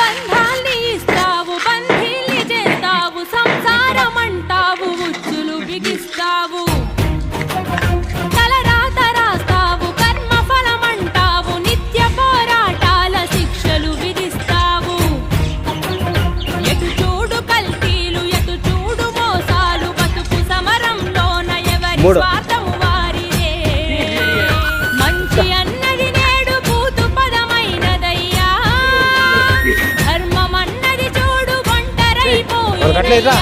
బంధాల్ని ఇస్తావు బంధీల్ని చేస్తావు సంసారం అంటావు ఉచ్చులు బిగిస్తావు తలరాత రాస్తావు కర్మ ఫలం అంటావు నిత్య పోరాటాల శిక్షలు విధిస్తావు ఎటు చూడు కల్తీలు ఎటు చూడు మోసాలు బతుకు సమరంలోన ఎవరి స్వార్థము వారిదే మంచి అన్నది నేడు భూతు పదమైనదయ్యా ధర్మం అన్నది చూడు ఒంటరైపోయిందయ్యా